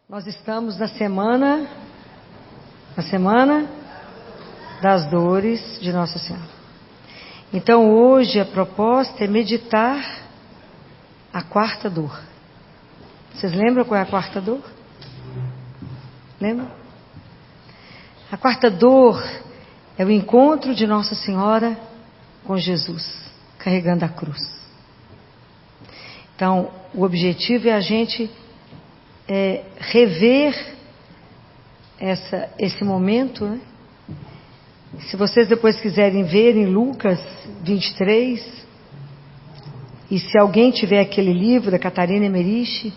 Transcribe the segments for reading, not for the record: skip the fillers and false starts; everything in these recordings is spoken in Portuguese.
Nós estamos na semana das dores de Nossa Senhora. Então hoje a proposta é meditar a quarta dor. Vocês lembram qual é a quarta dor? Lembram? A quarta dor é o encontro de Nossa Senhora com Jesus, carregando a cruz. Então o objetivo é a gente rever esse momento, né? Se vocês depois quiserem ver em Lucas 23, e se alguém tiver aquele livro da Catarina Emmerich,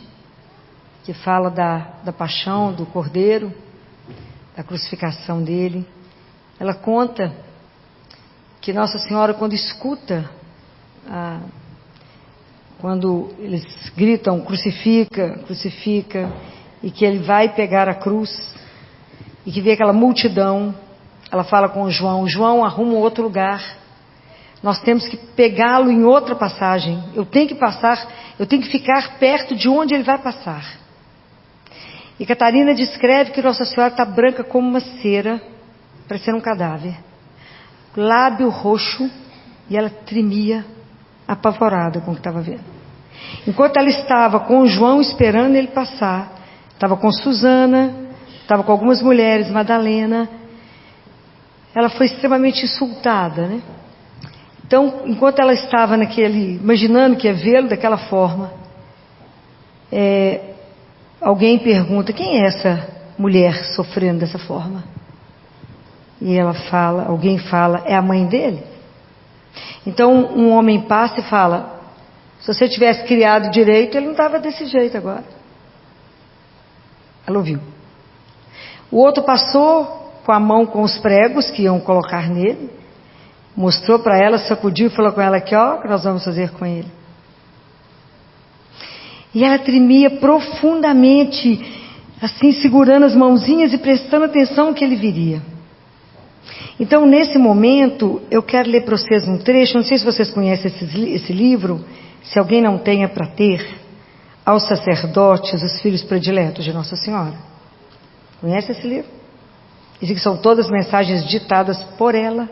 que fala da paixão do Cordeiro, da crucificação dele, ela conta que Nossa Senhora, quando escuta, quando eles gritam crucifica, crucifica, e que ele vai pegar a cruz, e que vê aquela multidão, ela fala com o João arruma um outro lugar, nós temos que pegá-lo em outra passagem, eu tenho que ficar perto de onde ele vai passar. E Catarina descreve que Nossa Senhora está branca como uma cera, parecendo um cadáver, lábio roxo, e ela tremia, apavorada com o que estava vendo. Enquanto ela estava com o João esperando ele passar, estava com Susana, estava com algumas mulheres, Madalena, ela foi extremamente insultada, né? Então, enquanto ela estava imaginando que ia vê-lo daquela forma, alguém pergunta, quem é essa mulher sofrendo dessa forma? E alguém fala, é a mãe dele? Então um homem passa e fala, se você tivesse criado direito, ele não estava desse jeito agora. Ela ouviu. O outro passou com a mão com os pregos que iam colocar nele, mostrou para ela, sacudiu e falou com ela aqui, ó, o que nós vamos fazer com ele. E ela tremia profundamente, assim segurando as mãozinhas e prestando atenção no que ele viria. Então, nesse momento, eu quero ler para vocês um trecho, não sei se vocês conhecem esse livro, se alguém não tenha para ter, Aos Sacerdotes, os Filhos Prediletos de Nossa Senhora. Conhece esse livro? Dizem que são todas mensagens ditadas por ela.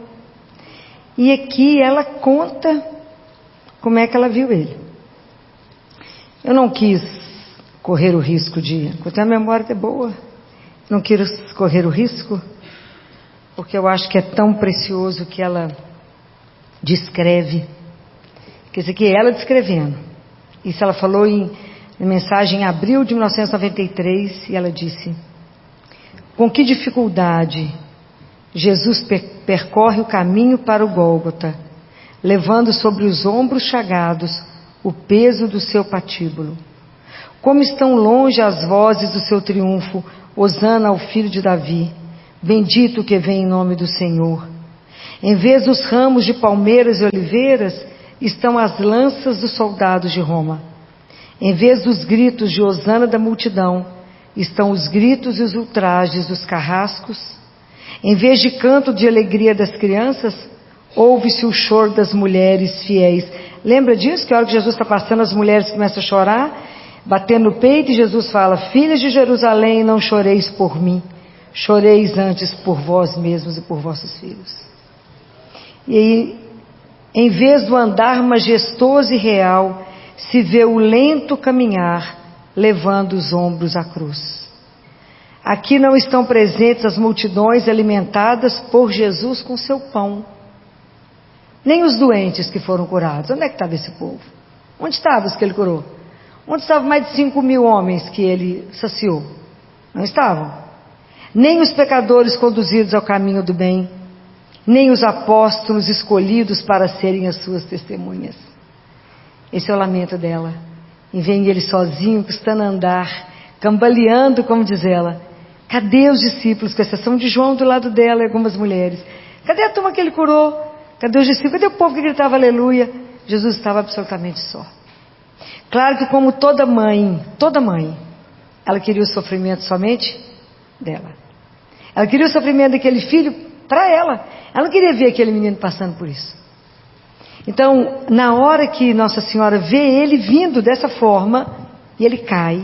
E aqui ela conta como é que ela viu ele. Eu não quis correr o risco porque a memória é boa, não quis correr o risco, porque eu acho que é tão precioso que ela descreve, que isso aqui é ela descrevendo. Isso ela falou em mensagem em abril de 1993, e ela disse, com que dificuldade Jesus percorre o caminho para o Gólgota, levando sobre os ombros chagados o peso do seu patíbulo. Como estão longe as vozes do seu triunfo, hosana ao filho de Davi, bendito que vem em nome do Senhor. Em vez dos ramos de palmeiras e oliveiras, estão as lanças dos soldados de Roma. Em vez dos gritos de hosana da multidão, estão os gritos e os ultrajes dos carrascos. Em vez de canto de alegria das crianças, ouve-se o choro das mulheres fiéis. Lembra disso? Que a hora que Jesus está passando, as mulheres começam a chorar, batendo no peito, e Jesus fala, filhas de Jerusalém, não choreis por mim, choreis antes por vós mesmos e por vossos filhos. E aí, em vez do andar majestoso e real, se vê o lento caminhar, levando os ombros à cruz. Aqui não estão presentes as multidões alimentadas por Jesus com seu pão, nem os doentes que foram curados. Onde é que estava esse povo? Onde estavam os que ele curou? Onde estavam mais de 5.000 homens que ele saciou? Não estavam. Nem os pecadores conduzidos ao caminho do bem, nem os apóstolos escolhidos para serem as suas testemunhas. Esse é o lamento dela. E vem ele sozinho, custando a andar, cambaleando, como diz ela. Cadê os discípulos, com exceção de João do lado dela e algumas mulheres? Cadê a turma que ele curou? Cadê os discípulos? Cadê o povo que gritava aleluia? Jesus estava absolutamente só. Claro que como toda mãe, ela queria o sofrimento somente dela. Ela queria o sofrimento daquele filho para ela. Ela não queria ver aquele menino passando por isso. Então, na hora que Nossa Senhora vê ele vindo dessa forma, e ele cai,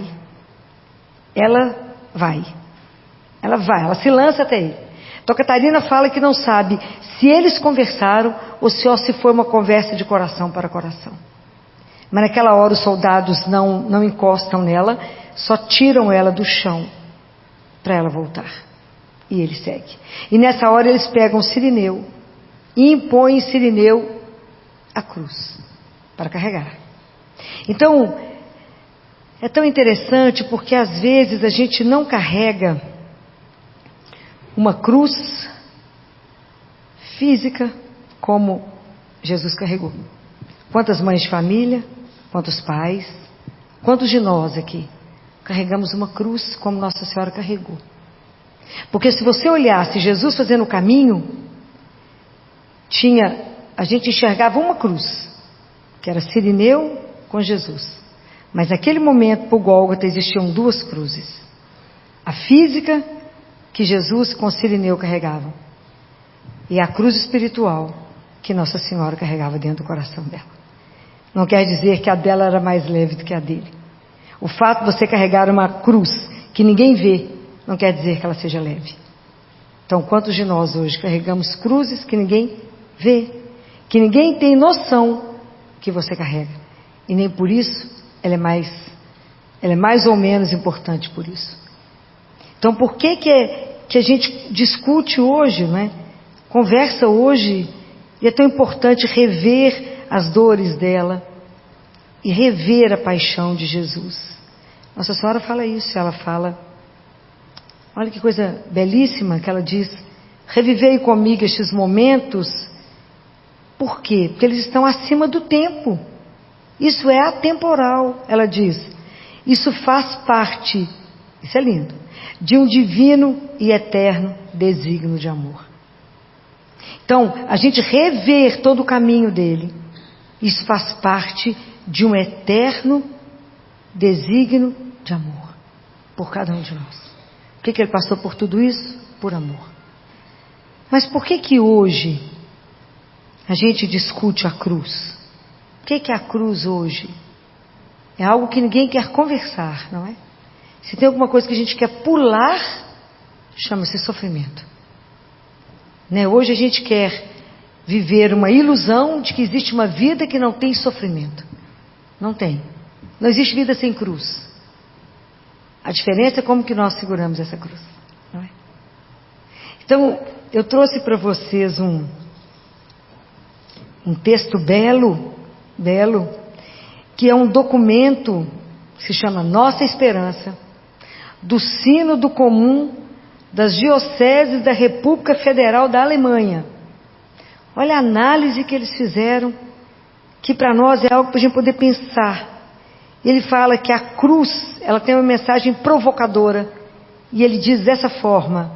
ela vai. Ela vai, ela se lança até ele. Então Catarina fala que não sabe se eles conversaram ou se foi uma conversa de coração para coração. Mas naquela hora os soldados não encostam nela, só tiram ela do chão para ela voltar. E ele segue. E nessa hora eles pegam Cirineu e impõem Cirineu a cruz para carregar. Então, é tão interessante porque às vezes a gente não carrega uma cruz física como Jesus carregou. Quantas mães de família, quantos pais, quantos de nós aqui carregamos uma cruz como Nossa Senhora carregou? Porque se você olhasse Jesus fazendo o caminho, a gente enxergava uma cruz, que era Cirineu com Jesus. Mas naquele momento, para o Gólgota, existiam duas cruzes. A física, que Jesus com Cirineu carregavam, e a cruz espiritual, que Nossa Senhora carregava dentro do coração dela. Não quer dizer que a dela era mais leve do que a dele. O fato de você carregar uma cruz que ninguém vê, não quer dizer que ela seja leve. Então, quantos de nós hoje carregamos cruzes que ninguém vê, que ninguém tem noção que você carrega, e nem por isso ela é mais ou menos importante por isso. Então, por que a gente discute hoje, não é? Conversa hoje, e é tão importante rever as dores dela e rever a paixão de Jesus. Nossa Senhora fala isso, ela fala, olha que coisa belíssima que ela diz: revivei comigo estes momentos. Por quê? Porque eles estão acima do tempo. Isso é atemporal, ela diz. Isso faz parte, isso é lindo, de um divino e eterno desígnio de amor. Então, a gente rever todo o caminho dele, isso faz parte de um eterno desígnio de amor por cada um de nós. Por que ele passou por tudo isso? Por amor. Mas por que hoje a gente discute a cruz? O que é a cruz hoje? É algo que ninguém quer conversar, não é? Se tem alguma coisa que a gente quer pular, chama-se sofrimento. Né? Hoje a gente quer viver uma ilusão de que existe uma vida que não tem sofrimento. Não tem. Não existe vida sem cruz. A diferença é como que nós seguramos essa cruz, não é? Então, eu trouxe para vocês um texto belo, que é um documento que se chama Nossa Esperança, do Sínodo Comum das Dioceses da República Federal da Alemanha. Olha a análise que eles fizeram, que para nós é algo para a gente poder pensar. Ele fala que a cruz, ela tem uma mensagem provocadora, e ele diz dessa forma: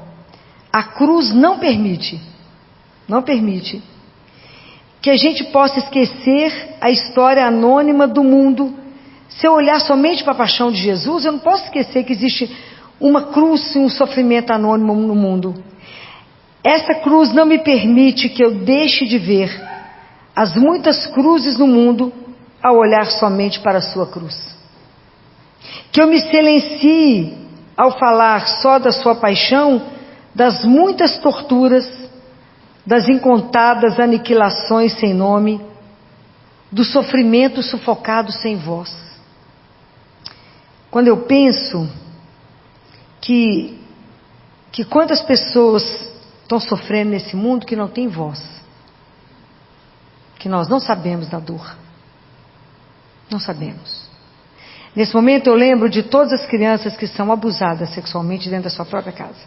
a cruz não permite que a gente possa esquecer a história anônima do mundo. Se eu olhar somente para a paixão de Jesus, eu não posso esquecer que existe uma cruz e um sofrimento anônimo no mundo. Essa cruz não me permite que eu deixe de ver as muitas cruzes no mundo ao olhar somente para a sua cruz. Que eu me silencie ao falar só da sua paixão, das muitas torturas, das incontadas aniquilações sem nome, do sofrimento sufocado sem voz. Quando eu penso que quantas pessoas estão sofrendo nesse mundo que não tem voz, que nós não sabemos da dor, não sabemos. Nesse momento eu lembro de todas as crianças que são abusadas sexualmente dentro da sua própria casa.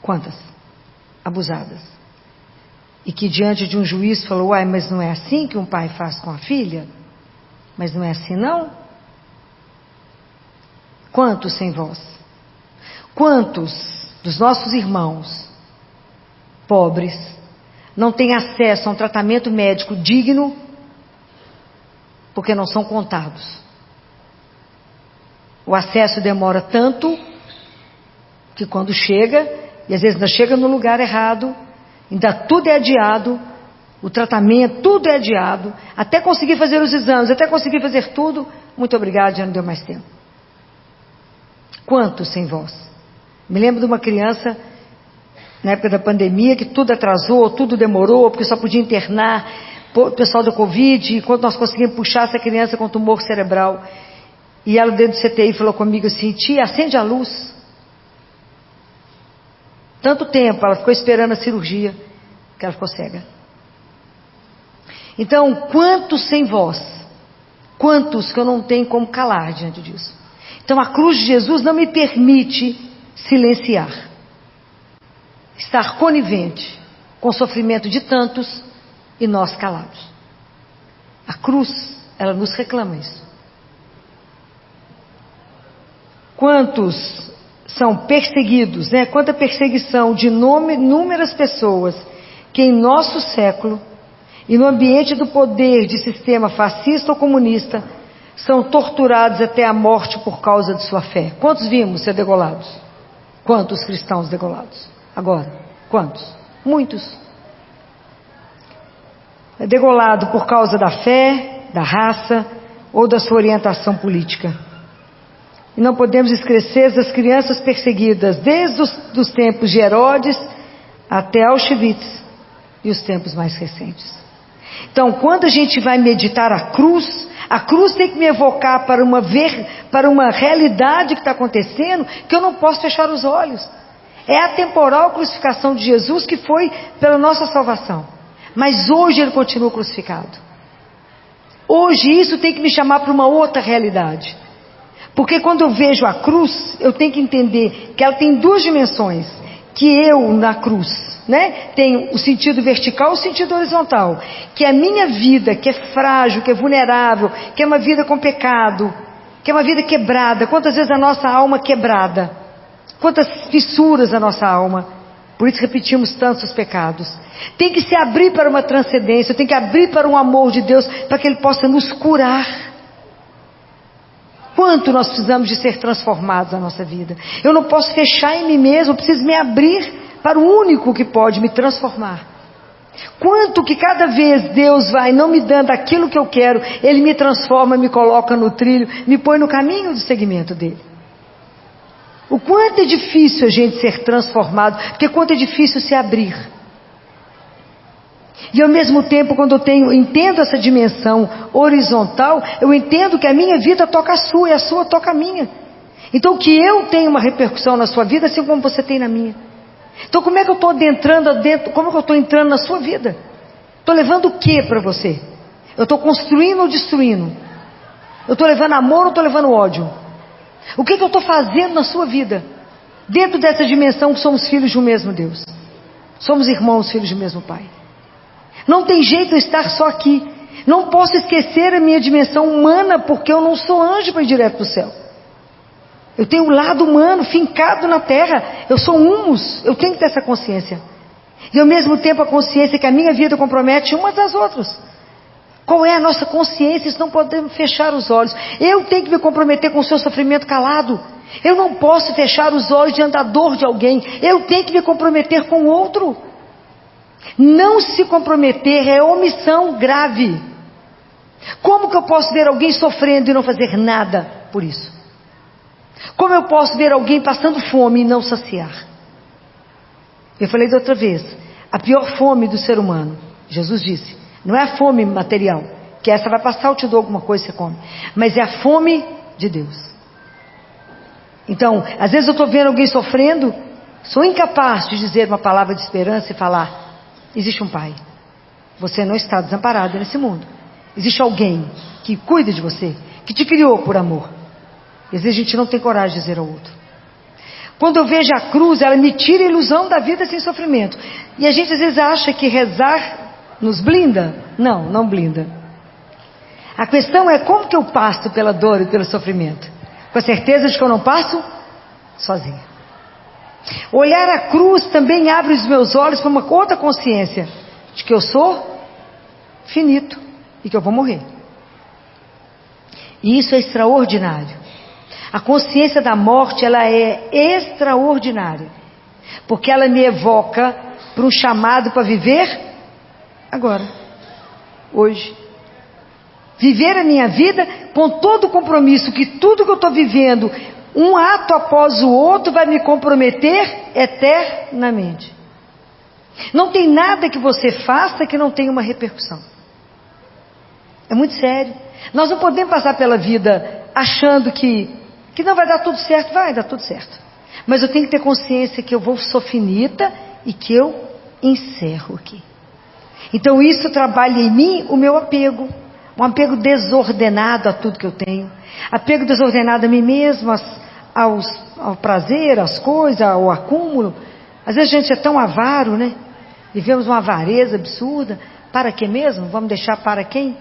Quantas? Abusadas. E que diante de um juiz falou: uai, mas não é assim que um pai faz com a filha? Mas não é assim não? Quantos sem voz? Quantos dos nossos irmãos pobres não têm acesso a um tratamento médico digno porque não são contados? O acesso demora tanto que quando chega, e às vezes ainda chega no lugar errado, ainda tudo é adiado, o tratamento, tudo é adiado, até conseguir fazer os exames, até conseguir fazer tudo, muito obrigado, já não deu mais tempo. Quantos sem voz? Me lembro de uma criança, na época da pandemia, que tudo atrasou, tudo demorou, porque só podia internar o pessoal da Covid, enquanto nós conseguimos puxar essa criança com tumor cerebral. E ela dentro do CTI falou comigo assim: tia, acende a luz. Tanto tempo ela ficou esperando a cirurgia, que ela ficou cega. Então, quantos sem voz? Quantos que eu não tenho como calar diante disso? Então, a cruz de Jesus não me permite silenciar, estar conivente com o sofrimento de tantos e nós calados. A cruz, ela nos reclama isso. Quantos são perseguidos, né? Quanta perseguição de inúmeras pessoas que em nosso século e no ambiente do poder de sistema fascista ou comunista são torturados até a morte por causa de sua fé. Quantos vimos ser degolados? Quantos cristãos degolados? Agora, quantos? Muitos. É degolado por causa da fé, da raça ou da sua orientação política. E não podemos esquecer das crianças perseguidas desde os tempos de Herodes até Auschwitz e os tempos mais recentes. Então, quando a gente vai meditar a cruz tem que me evocar para uma realidade que está acontecendo, que eu não posso fechar os olhos. É a temporal crucificação de Jesus que foi pela nossa salvação. Mas hoje ele continua crucificado. Hoje isso tem que me chamar para uma outra realidade. Porque quando eu vejo a cruz, eu tenho que entender que ela tem duas dimensões. Que eu na cruz, né, tenho o sentido vertical e o sentido horizontal. Que a minha vida, que é frágil, que é vulnerável, que é uma vida com pecado, que é uma vida quebrada. Quantas vezes a nossa alma quebrada? Quantas fissuras a nossa alma? Por isso repetimos tantos os pecados. Tem que se abrir para uma transcendência, tem que abrir para um amor de Deus, para que Ele possa nos curar. Quanto nós precisamos de ser transformados na nossa vida. Eu não posso fechar em mim mesmo, eu preciso me abrir para o único que pode me transformar. Quanto que cada vez Deus vai não me dando aquilo que eu quero, Ele me transforma, me coloca no trilho, me põe no caminho do seguimento dEle. O quanto é difícil a gente ser transformado, porque quanto é difícil se abrir. E ao mesmo tempo, quando eu entendo essa dimensão horizontal, eu entendo que a minha vida toca a sua e a sua toca a minha. Então que eu tenho uma repercussão na sua vida, assim como você tem na minha. Então como é que eu estou como é que eu estou entrando na sua vida? Estou levando o que para você? Eu estou construindo ou destruindo? Eu estou levando amor ou estou levando ódio? O que eu estou fazendo na sua vida? Dentro dessa dimensão que somos filhos de um mesmo Deus. Somos irmãos, filhos do mesmo Pai. Não tem jeito de estar só aqui. Não posso esquecer a minha dimensão humana, porque eu não sou anjo para ir direto para o céu. Eu tenho o lado humano fincado na terra. Eu sou humus. Eu tenho que ter essa consciência. E ao mesmo tempo a consciência que a minha vida compromete umas das outras. Qual é a nossa consciência? Isso não podemos fechar os olhos. Eu tenho que me comprometer com o seu sofrimento calado. Eu não posso fechar os olhos diante da dor de alguém. Eu tenho que me comprometer com o outro. Não se comprometer é omissão grave. Como que eu posso ver alguém sofrendo e não fazer nada por isso? Como eu posso ver alguém passando fome e não saciar? Eu falei da outra vez, a pior fome do ser humano, Jesus disse, não é a fome material, que essa vai passar, eu te dou alguma coisa e você come, mas é a fome de Deus. Então, às vezes eu estou vendo alguém sofrendo, sou incapaz de dizer uma palavra de esperança e falar, existe um Pai, você não está desamparado nesse mundo, existe alguém que cuida de você, que te criou por amor. E às vezes a gente não tem coragem de dizer ao outro. Quando eu vejo a cruz, ela me tira a ilusão da vida sem sofrimento. E a gente às vezes acha que rezar nos blinda. Não, não blinda. A questão é como que eu passo pela dor e pelo sofrimento. Com a certeza de que eu não passo sozinha. Olhar a cruz também abre os meus olhos para uma outra consciência. De que eu sou finito e que eu vou morrer. E isso é extraordinário. A consciência da morte, ela é extraordinária. Porque ela me evoca para um chamado para viver agora, hoje. Viver a minha vida com todo o compromisso que tudo que eu estou vivendo, Um ato após o outro vai me comprometer eternamente. Não tem nada que você faça que não tenha uma repercussão. É muito sério. Nós não podemos passar pela vida achando que não vai dar tudo certo. Vai dar tudo certo. Mas eu tenho que ter consciência que eu sou finita e que eu encerro aqui. Então isso trabalha em mim o meu apego. Um apego desordenado a tudo que eu tenho. Apego desordenado a mim mesmo, ao prazer, às coisas, ao acúmulo. Às vezes a gente é tão avaro, né? Vivemos uma avareza absurda. Para quê mesmo? Vamos deixar para quem?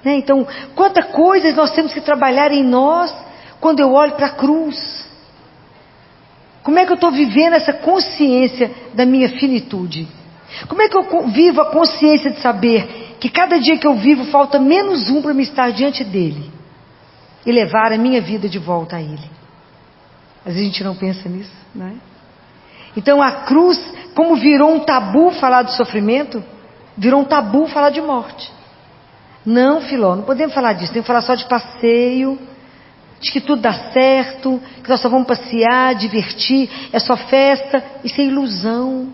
Né? Então, quantas coisas nós temos que trabalhar em nós quando eu olho para a cruz. Como é que eu estou vivendo essa consciência da minha finitude? Como é que eu vivo a consciência de saber que cada dia que eu vivo falta menos um para me estar diante dele e levar a minha vida de volta a ele? Às vezes a gente não pensa nisso, não é? Então a cruz, como virou um tabu falar de sofrimento, virou um tabu falar de morte. Não, Filó, não podemos falar disso, tem que falar só de passeio, de que tudo dá certo, que nós só vamos passear, divertir, é só festa, isso é ilusão.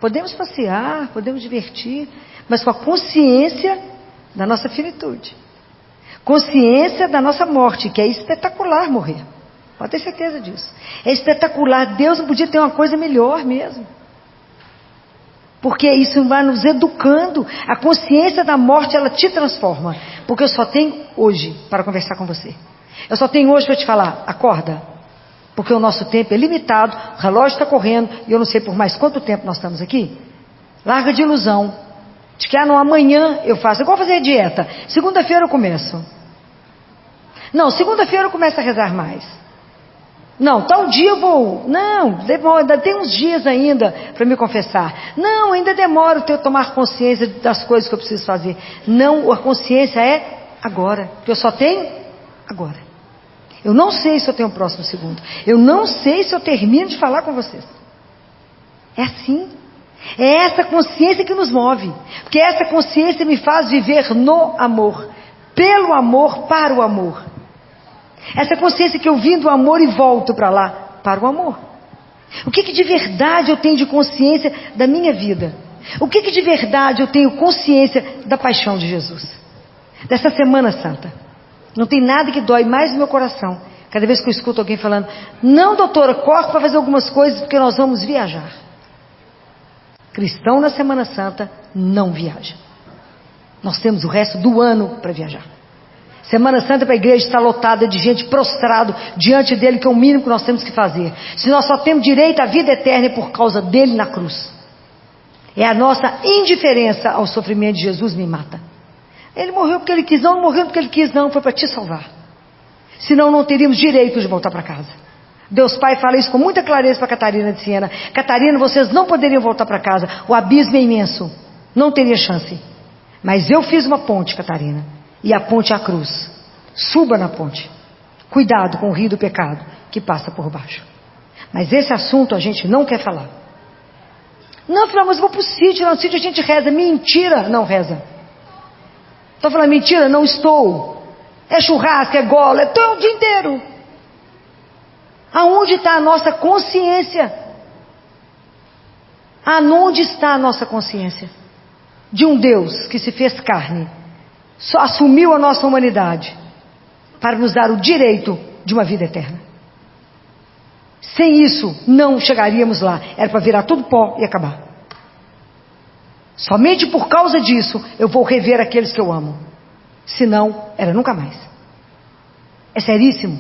Podemos passear, podemos divertir, mas com a consciência da nossa finitude. Consciência da nossa morte, que é espetacular morrer. Pode ter certeza disso. É espetacular. Deus não podia ter uma coisa melhor mesmo. Porque isso vai nos educando. A consciência da morte, ela te transforma. Porque eu só tenho hoje para conversar com você. Eu só tenho hoje para te falar, acorda. Porque o nosso tempo é limitado, o relógio está correndo, e eu não sei por mais quanto tempo nós estamos aqui. Larga de ilusão. De que, não, amanhã eu faço. Igual fazer dieta. Segunda-feira eu começo. Não, segunda-feira eu começo a rezar mais. Não, tal dia eu vou. Não, ainda tem uns dias ainda para me confessar. Não, ainda demora eu tomar consciência das coisas que eu preciso fazer. Não, a consciência é agora. Porque eu só tenho agora. Eu não sei se eu tenho o próximo segundo. Eu não sei se eu termino de falar com vocês. É assim. É essa consciência que nos move. Porque essa consciência me faz viver no amor. Pelo amor, para o amor. Essa consciência que eu vim do amor e volto para lá, para o amor. O que de verdade eu tenho de consciência da minha vida? O que de verdade eu tenho consciência da paixão de Jesus? Dessa Semana Santa. Não tem nada que dói mais no meu coração. Cada vez que eu escuto alguém falando, não, doutora, corre para fazer algumas coisas porque nós vamos viajar. Cristão na Semana Santa não viaja. Nós temos o resto do ano para viajar. Semana Santa para a igreja está lotada de gente prostrado diante dele, que é o mínimo que nós temos que fazer. Se nós só temos direito à vida eterna é por causa dele na cruz. É a nossa indiferença ao sofrimento de Jesus me mata. Ele morreu porque ele quis, não morreu porque ele quis, não, foi para te salvar. Senão não teríamos direito de voltar para casa. Deus Pai fala isso com muita clareza para Catarina de Siena. Catarina, vocês não poderiam voltar para casa. O abismo é imenso. Não teria chance. Mas eu fiz uma ponte, Catarina. E a ponte é a cruz. Suba na ponte. Cuidado com o rio do pecado que passa por baixo. Mas esse assunto a gente não quer falar. Não, filha, mas eu vou para o sítio. Lá no sítio a gente reza. Mentira, não reza. Estou falando mentira? Não estou. É churrasco, é gola, é o dia inteiro. Aonde está a nossa consciência? Aonde está a nossa consciência? De um Deus que se fez carne, só assumiu a nossa humanidade para nos dar o direito de uma vida eterna. Sem isso, não chegaríamos lá. Era para virar tudo pó e acabar. Somente por causa disso, eu vou rever aqueles que eu amo. Senão, era nunca mais. É seríssimo.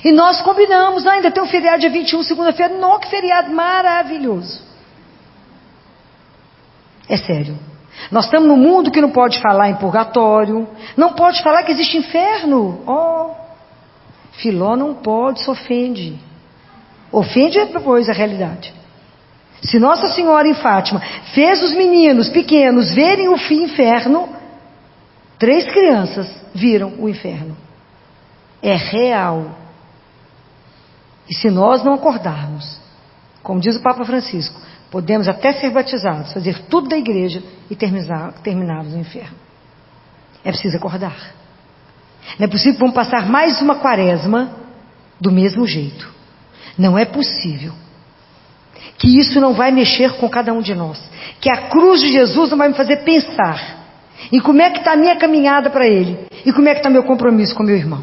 E nós combinamos, ainda tem um feriado dia 21, segunda-feira. Não, que feriado maravilhoso. É sério. Nós estamos num mundo que não pode falar em purgatório, não pode falar que existe inferno. Filó não pode, se ofende. Ofende depois a realidade. Se Nossa Senhora em Fátima fez os meninos pequenos verem o inferno, 3 crianças viram o inferno. É real. E se nós não acordarmos, como diz o Papa Francisco, podemos até ser batizados, fazer tudo da igreja e terminarmos no inferno. É preciso acordar. Não é possível que vamos passar mais uma quaresma do mesmo jeito. Não é possível que isso não vai mexer com cada um de nós, que a cruz de Jesus não vai me fazer pensar em como é que está a minha caminhada para Ele e como é que está meu compromisso com meu irmão.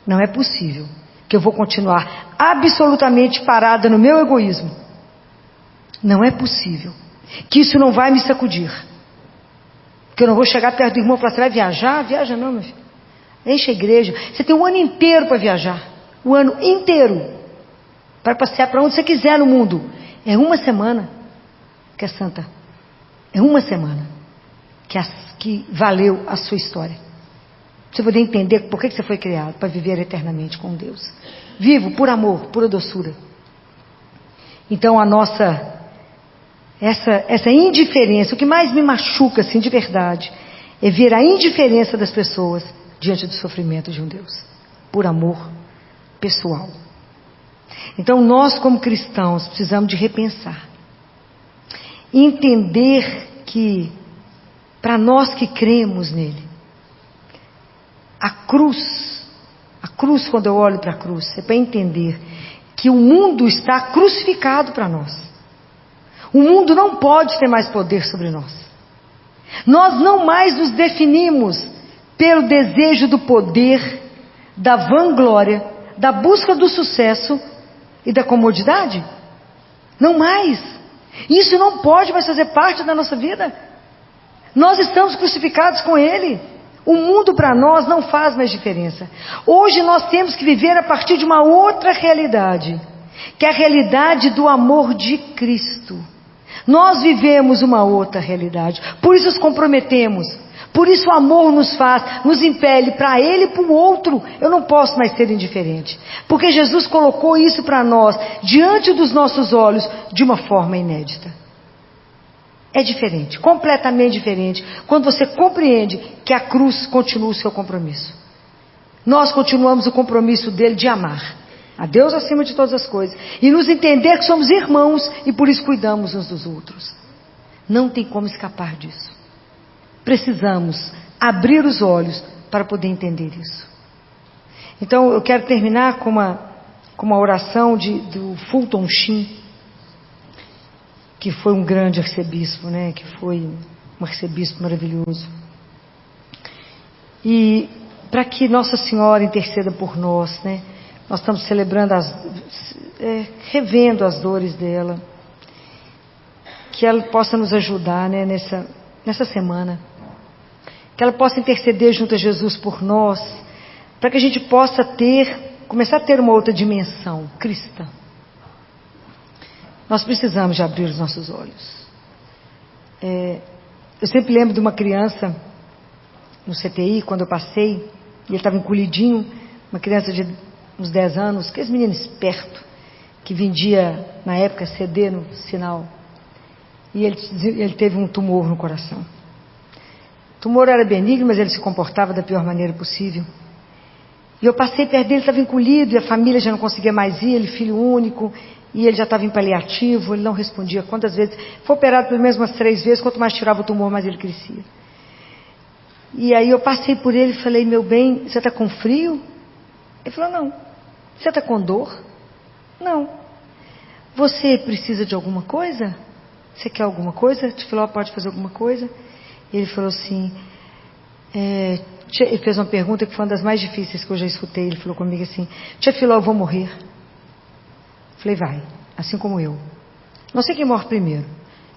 Não é possível que eu vou continuar absolutamente parada no meu egoísmo. Não é possível que isso não vai me sacudir, que eu não vou chegar perto do irmão e falar: você vai viajar? Viaja não, meu filho. Enche a igreja. Você tem um ano inteiro para viajar, o ano inteiro, para passear para onde você quiser no mundo. É uma semana que é santa. É uma semana que valeu a sua história. Pra você poder entender por que você foi criado, para viver eternamente com Deus. Vivo por amor, pura doçura. Então essa indiferença, o que mais me machuca assim de verdade, é ver a indiferença das pessoas diante do sofrimento de um Deus. Por amor pessoal. Então nós como cristãos precisamos de repensar. Entender que, para nós que cremos nele, a cruz, quando eu olho para a cruz, é para entender que o mundo está crucificado para nós. O mundo não pode ter mais poder sobre nós. Nós não mais nos definimos pelo desejo do poder, da vanglória, da busca do sucesso e da comodidade. Não mais. Isso não pode mais fazer parte da nossa vida. Nós estamos crucificados com Ele. O mundo para nós não faz mais diferença. Hoje nós temos que viver a partir de uma outra realidade, que é a realidade do amor de Cristo. Nós vivemos uma outra realidade, por isso nos comprometemos, por isso o amor nos impele para Ele e para o outro. Eu não posso mais ser indiferente, porque Jesus colocou isso para nós, diante dos nossos olhos, de uma forma inédita. É diferente, completamente diferente, quando você compreende que a cruz continua o seu compromisso. Nós continuamos o compromisso dele de amar a Deus acima de todas as coisas e nos entender que somos irmãos e por isso cuidamos uns dos outros. Não tem como escapar disso. Precisamos abrir os olhos para poder entender isso. Então eu quero terminar com uma oração do Fulton Sheen, que foi um grande arcebispo, né? Que foi um arcebispo maravilhoso. E para que Nossa Senhora interceda por nós, né? Nós estamos celebrando, revendo as dores dela. Que ela possa nos ajudar, né? Nessa semana. Que ela possa interceder junto a Jesus por nós, para que a gente possa começar a ter uma outra dimensão cristã. Nós precisamos de abrir os nossos olhos. Eu sempre lembro de uma criança no CTI, quando eu passei, e ele estava encolhidinho, uma criança de uns 10 anos, aqueles meninos espertos, que vendia, na época, CD no sinal. E ele teve um tumor no coração. O tumor era benigno, mas ele se comportava da pior maneira possível. E eu passei perto dele, estava encolhido, e a família já não conseguia mais ir, ele filho único, e ele já estava em paliativo, ele não respondia. Quantas vezes? Foi operado pelo menos umas 3 vezes, quanto mais tirava o tumor, mais ele crescia. E aí eu passei por ele e falei: meu bem, você está com frio? Ele falou: não. Você está com dor? Não. Você precisa de alguma coisa? Você quer alguma coisa? Te falou: pode fazer alguma coisa? Ele falou assim, ele fez uma pergunta que foi uma das mais difíceis que eu já escutei. Ele falou comigo assim: tia Filó, eu vou morrer. Falei: vai, assim como eu. Não sei quem morre primeiro,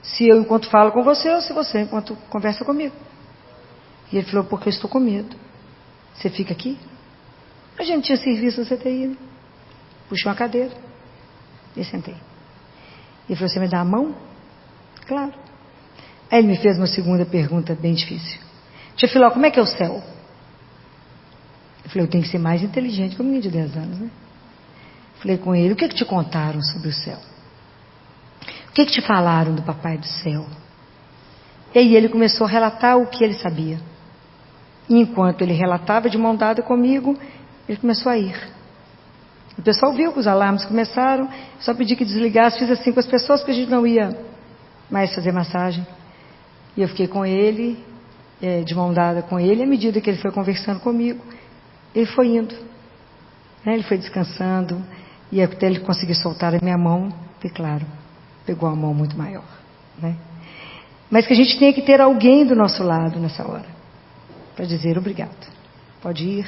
se eu enquanto falo com você ou se você enquanto conversa comigo. E ele falou: porque eu estou com medo. Você fica aqui? A gente tinha serviço no CTI, né? Puxei uma cadeira e sentei. Ele falou: você me dá a mão? Claro. Aí ele me fez uma segunda pergunta bem difícil: tia Filó, como é que é o céu? Eu falei: eu tenho que ser mais inteligente que um menino de 10 anos, né? Falei com ele: o que te contaram sobre o céu? O que te falaram do papai do céu? E aí ele começou a relatar o que ele sabia. E enquanto ele relatava, de mão dada comigo, ele começou a ir. O pessoal viu que os alarmes começaram, só pedi que desligasse, fiz assim com as pessoas, porque a gente não ia mais fazer massagem. E eu fiquei com ele, de mão dada com ele, e à medida que ele foi conversando comigo, ele foi indo. né? Ele foi descansando, e até ele conseguir soltar a minha mão, e claro, pegou a mão muito maior, né? Mas que a gente tenha que ter alguém do nosso lado nessa hora, para dizer obrigado. Pode ir,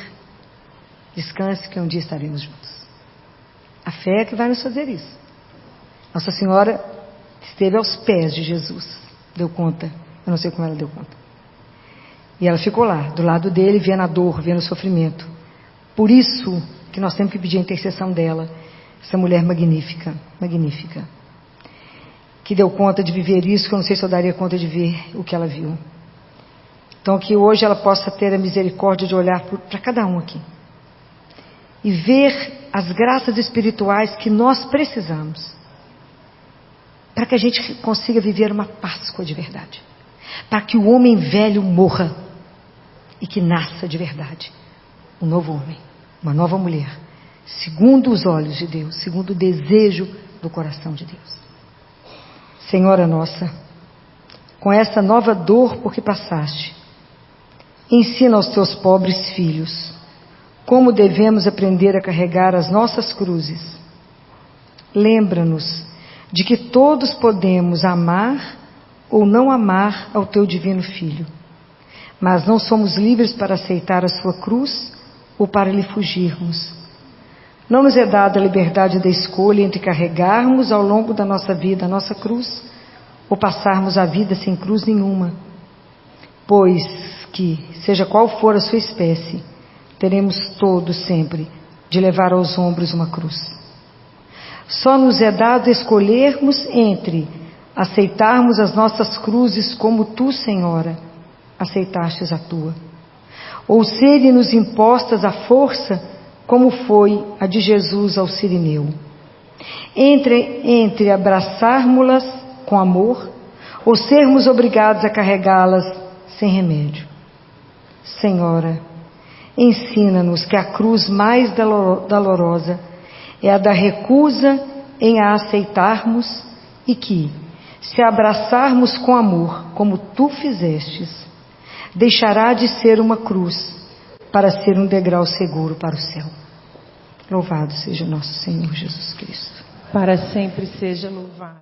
descanse, que um dia estaremos juntos. A fé é que vai nos fazer isso. Nossa Senhora esteve aos pés de Jesus, deu conta, eu não sei como ela deu conta. E ela ficou lá, do lado dele, vendo a dor, vendo o sofrimento. Por isso que nós temos que pedir a intercessão dela, essa mulher magnífica, magnífica, que deu conta de viver isso, que eu não sei se eu daria conta de ver o que ela viu. Então que hoje ela possa ter a misericórdia de olhar para cada um aqui e ver as graças espirituais que nós precisamos para que a gente consiga viver uma Páscoa de verdade, para que o homem velho morra e que nasça de verdade um novo homem, uma nova mulher, segundo os olhos de Deus, segundo o desejo do coração de Deus. Senhora nossa, com essa nova dor por que passaste, ensina aos teus pobres filhos como devemos aprender a carregar as nossas cruzes. Lembra-nos de que todos podemos amar ou não amar ao teu divino Filho, mas não somos livres para aceitar a sua cruz ou para lhe fugirmos. Não nos é dada a liberdade da escolha entre carregarmos ao longo da nossa vida a nossa cruz ou passarmos a vida sem cruz nenhuma, pois que, seja qual for a sua espécie, teremos todos sempre de levar aos ombros uma cruz. Só nos é dado escolhermos entre aceitarmos as nossas cruzes como tu, Senhora, aceitastes a tua, ou serem-nos impostas à força, como foi a de Jesus ao Cirineu. Entre abraçarmos-las com amor, ou sermos obrigados a carregá-las sem remédio. Senhora, ensina-nos que a cruz mais dolorosa é a da recusa em a aceitarmos e que, se a abraçarmos com amor, como tu fizestes, deixará de ser uma cruz para ser um degrau seguro para o céu. Louvado seja nosso Senhor Jesus Cristo. Para sempre seja louvado.